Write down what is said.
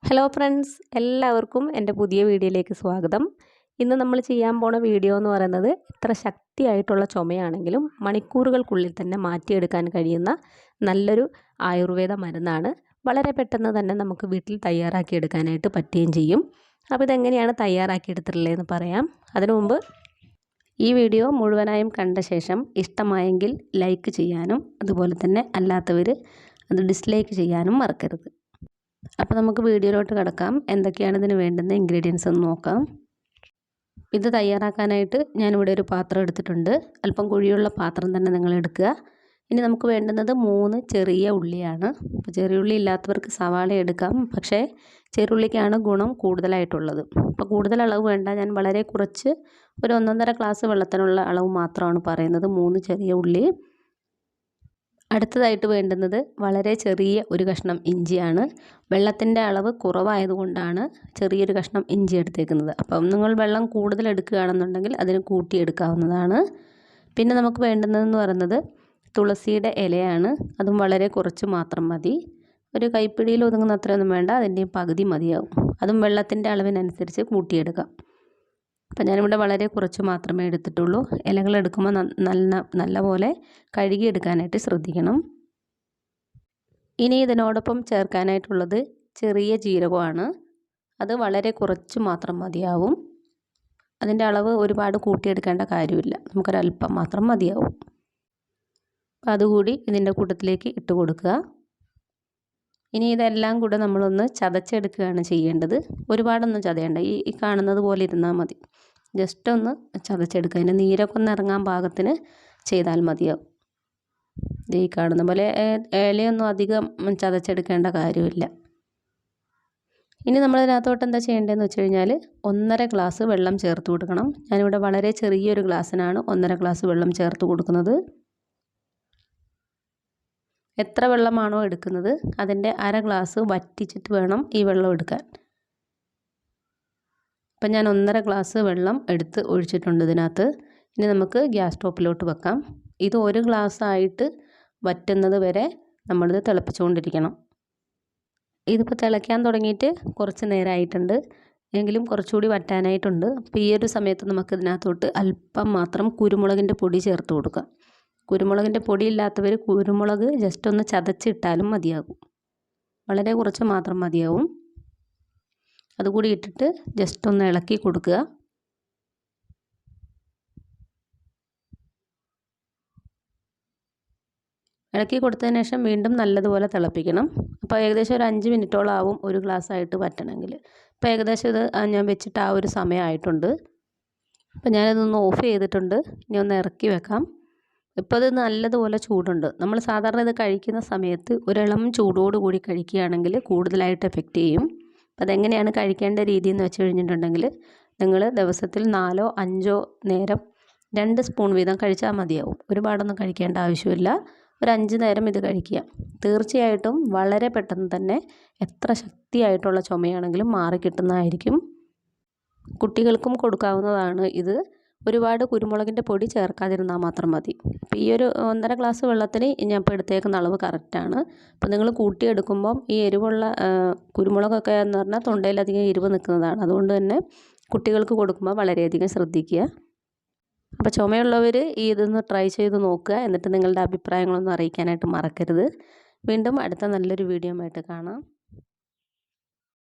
Hello friends, എല്ലാവർക്കും എൻ്റെ പുതിയ വീഡിയോയിലേക്ക് സ്വാഗതം. ഇന്ന് നമ്മൾ ചെയ്യാൻ പോണ വീഡിയോ എന്ന് പറയുന്നത് എത്ര ശക്തിയായിട്ടുള്ള ചുമയാണെങ്കിലും മണിക്കൂറുകൾക്കുള്ളിൽ തന്നെ മാറ്റിയെടുക്കാൻ കഴിയുന്ന നല്ലൊരു ആയുർവേദ മരുന്നാണ്. വളരെ പെട്ടെന്ന് തന്നെ നമുക്ക് വീട്ടിൽ തയ്യാറാക്കിയെടുക്കാനായിട്ട് പറ്റുകയും ചെയ്യും. അപ്പോൾ ഇതെങ്ങനെയാണ് തയ്യാറാക്കിയെടുത്തിട്ടുള്ളതെന്ന് പറയാം. അതിനു മുമ്പ് ഈ വീഡിയോ മുഴുവനായും കണ്ട ശേഷം ഇഷ്ടമായെങ്കിൽ ലൈക്ക് ചെയ്യാനും അതുപോലെ തന്നെ അല്ലാത്തവർ അത് ഡിസ്ലൈക്ക് ചെയ്യാനും മറക്കരുത്. അപ്പോൾ നമുക്ക് വീഡിയോയിലോട്ട് കിടക്കാം. എന്തൊക്കെയാണ് ഇതിന് വേണ്ടുന്ന ഇൻഗ്രീഡിയൻസ് എന്ന് നോക്കാം. ഇത് തയ്യാറാക്കാനായിട്ട് ഞാനിവിടെ ഒരു പാത്രം എടുത്തിട്ടുണ്ട്. അല്പം കുഴിയുള്ള പാത്രം തന്നെ നിങ്ങൾ എടുക്കുക. ഇനി നമുക്ക് വേണ്ടുന്നത് 3 ചെറിയ ഉള്ളിയാണ്. അപ്പോൾ ചെറിയ ഉള്ളി ഇല്ലാത്തവർക്ക് സവാള എടുക്കാം, പക്ഷേ ചെറുള്ളിക്കാണ് ഗുണം കൂടുതലായിട്ടുള്ളത്. അപ്പോൾ കൂടുതൽ അളവ് വേണ്ട, ഞാൻ വളരെ കുറച്ച് ഒരു 1.5 ഗ്ലാസ് വെള്ളത്തിനുള്ള അളവ് മാത്രമാണ് പറയുന്നത്. 3 ചെറിയ ഉള്ളി. അടുത്തതായിട്ട് വേണ്ടുന്നത് വളരെ ചെറിയ ഒരു കഷ്ണം ഇഞ്ചിയാണ്. വെള്ളത്തിൻ്റെ അളവ് കുറവായതുകൊണ്ടാണ് ചെറിയൊരു കഷ്ണം ഇഞ്ചി എടുത്തേക്കുന്നത്. അപ്പം നിങ്ങൾ വെള്ളം കൂടുതൽ എടുക്കുകയാണെന്നുണ്ടെങ്കിൽ അതിന് കൂട്ടിയെടുക്കാവുന്നതാണ്. പിന്നെ നമുക്ക് വേണ്ടുന്നതെന്ന് പറയുന്നത് തുളസിയുടെ ഇലയാണ്. അതും വളരെ കുറച്ച് മാത്രം മതി. ഒരു കൈപ്പിടിയിൽ ഒതുങ്ങുന്ന അത്രയൊന്നും വേണ്ട, അതിൻ്റെയും പകുതി മതിയാവും. അതും വെള്ളത്തിൻ്റെ അളവിനനുസരിച്ച് കൂട്ടിയെടുക്കാം. അപ്പം ഞാനിവിടെ വളരെ കുറച്ച് മാത്രമേ എടുത്തിട്ടുള്ളൂ. ഇലകൾ എടുക്കുമ്പോൾ നല്ലപോലെ കഴുകിയെടുക്കാനായിട്ട് ശ്രദ്ധിക്കണം. ഇനി ഇതിനോടൊപ്പം ചേർക്കാനായിട്ടുള്ളത് ചെറിയ ജീരകമാണ്. അത് വളരെ കുറച്ച് മാത്രം മതിയാവും. അതിൻ്റെ അളവ് ഒരുപാട് കൂട്ടിയെടുക്കേണ്ട കാര്യമില്ല, നമുക്കൊരല്പം മാത്രം മതിയാവും. അപ്പം അതുകൂടി ഇതിൻ്റെ കൂട്ടത്തിലേക്ക് ഇട്ട് കൊടുക്കുക. ഇനി ഇതെല്ലാം കൂടെ നമ്മളൊന്ന് ചതച്ചെടുക്കുകയാണ് ചെയ്യേണ്ടത്. ഒരുപാടൊന്നും ചതയേണ്ട, ഈ കാണുന്നത് പോലെ ഇരുന്നാൽ മതി. ജസ്റ്റ് ഒന്ന് ചതച്ചെടുക്കുക. അതിൻ്റെ നീരൊക്കെ ഒന്ന് ഇറങ്ങാൻ പാകത്തിന് ചെയ്താൽ മതിയാവും. ഈ കാണുന്ന പോലെ ഇലയൊന്നും അധികം ചതച്ചെടുക്കേണ്ട കാര്യമില്ല. ഇനി നമ്മളതിനകത്തോട്ട് എന്താ ചെയ്യേണ്ടതെന്ന് വെച്ച് കഴിഞ്ഞാൽ 1.5 ഗ്ലാസ് വെള്ളം ചേർത്ത് കൊടുക്കണം. ഞാനിവിടെ വളരെ ചെറിയൊരു ഗ്ലാസ്സിനാണ് 1.5 ഗ്ലാസ് വെള്ളം ചേർത്ത് കൊടുക്കുന്നത്. എത്ര വെള്ളമാണോ എടുക്കുന്നത് അതിൻ്റെ 1/2 ഗ്ലാസ് വറ്റിച്ചിട്ട് വേണം ഈ വെള്ളം എടുക്കാൻ. അപ്പം ഞാൻ 1.5 ഗ്ലാസ് വെള്ളം എടുത്ത് ഒഴിച്ചിട്ടുണ്ട് ഇതിനകത്ത്. ഇനി നമുക്ക് ഗ്യാസ് സ്റ്റോപ്പിലോട്ട് വെക്കാം. ഇത് 1 ഗ്ലാസ് ആയിട്ട് വറ്റുന്നത് വരെ നമ്മളിത് തിളപ്പിച്ചുകൊണ്ടിരിക്കണം. ഇതിപ്പോൾ തിളയ്ക്കാൻ തുടങ്ങിയിട്ട് കുറച്ച് നേരമായിട്ടുണ്ട്, എങ്കിലും കുറച്ചുകൂടി വറ്റാനായിട്ടുണ്ട്. അപ്പോൾ ഈ ഒരു സമയത്ത് നമുക്ക് ഇതിനകത്തോട്ട് അല്പം മാത്രം കുരുമുളകിൻ്റെ പൊടി ചേർത്ത് കൊടുക്കാം. കുരുമുളകിൻ്റെ പൊടി ഇല്ലാത്തവർ കുരുമുളക് ജസ്റ്റ് ഒന്ന് ചതച്ചിട്ടാലും മതിയാകും. വളരെ കുറച്ച് മാത്രം മതിയാവും. അതുകൂടി ഇട്ടിട്ട് ജസ്റ്റ് ഒന്ന് ഇളക്കി കൊടുക്കുക. ഇളക്കി കൊടുത്തതിന് ശേഷം വീണ്ടും നല്ലതുപോലെ തിളപ്പിക്കണം. അപ്പോൾ ഏകദേശം ഒരു 5 മിനിറ്റോളം ആവും 1 ഗ്ലാസ് ആയിട്ട് വറ്റണമെങ്കിൽ. അപ്പോൾ ഏകദേശം ഇത് ഞാൻ വെച്ചിട്ട് ആ ഒരു സമയമായിട്ടുണ്ട്. അപ്പോൾ ഞാനിതൊന്ന് ഓഫ് ചെയ്തിട്ടുണ്ട്. ഇനി ഒന്ന് ഇറക്കി വെക്കാം. ഇപ്പോൾ ഇത് നല്ലതുപോലെ ചൂടുണ്ട്. നമ്മൾ സാധാരണ ഇത് കഴിക്കുന്ന സമയത്ത് ഒരിളം ചൂടോടുകൂടി കഴിക്കുകയാണെങ്കിൽ കൂടുതലായിട്ട് എഫക്റ്റ് ചെയ്യും. അതെങ്ങനെയാണ് കഴിക്കേണ്ട രീതി എന്ന് വെച്ച് കഴിഞ്ഞിട്ടുണ്ടെങ്കിൽ നിങ്ങൾ ദിവസത്തിൽ 4 5 നേരം 2 സ്പൂൺ വീതം കഴിച്ചാൽ മതിയാവും. ഒരുപാടൊന്നും കഴിക്കേണ്ട ആവശ്യമില്ല. ഒരു 5 നേരം ഇത് കഴിക്കുക. തീർച്ചയായിട്ടും വളരെ പെട്ടെന്ന് തന്നെ എത്ര ശക്തിയായിട്ടുള്ള ചുമയാണെങ്കിലും മാറിക്കിട്ടുന്നതായിരിക്കും. കുട്ടികൾക്കും കൊടുക്കാവുന്നതാണ് ഇത്. ഒരുപാട് കുരുമുളകിൻ്റെ പൊടി ചേർക്കാതിരുന്നാൽ മാത്രം മതി. അപ്പോൾ ഈ ഒരു 1.5 ഗ്ലാസ് വെള്ളത്തിന് ഞാൻ ഇപ്പോൾ എടുത്തേക്കുന്ന അളവ് കറക്റ്റാണ്. അപ്പോൾ നിങ്ങൾ കൂട്ടിയെടുക്കുമ്പം ഈ എരിവുള്ള കുരുമുളകൊക്കെ എന്ന് പറഞ്ഞാൽ തൊണ്ടയിലധികം എരിവ് നിൽക്കുന്നതാണ്. അതുകൊണ്ട് തന്നെ കുട്ടികൾക്ക് കൊടുക്കുമ്പോൾ വളരെയധികം ശ്രദ്ധിക്കുക. അപ്പോൾ ചുമയുള്ളവർ ഇതൊന്ന് ട്രൈ ചെയ്ത് നോക്കുക. എന്നിട്ട് നിങ്ങളുടെ അഭിപ്രായങ്ങളൊന്നും അറിയിക്കാനായിട്ട് മറക്കരുത്. വീണ്ടും അടുത്ത നല്ലൊരു വീഡിയോ ആയിട്ട് കാണാം.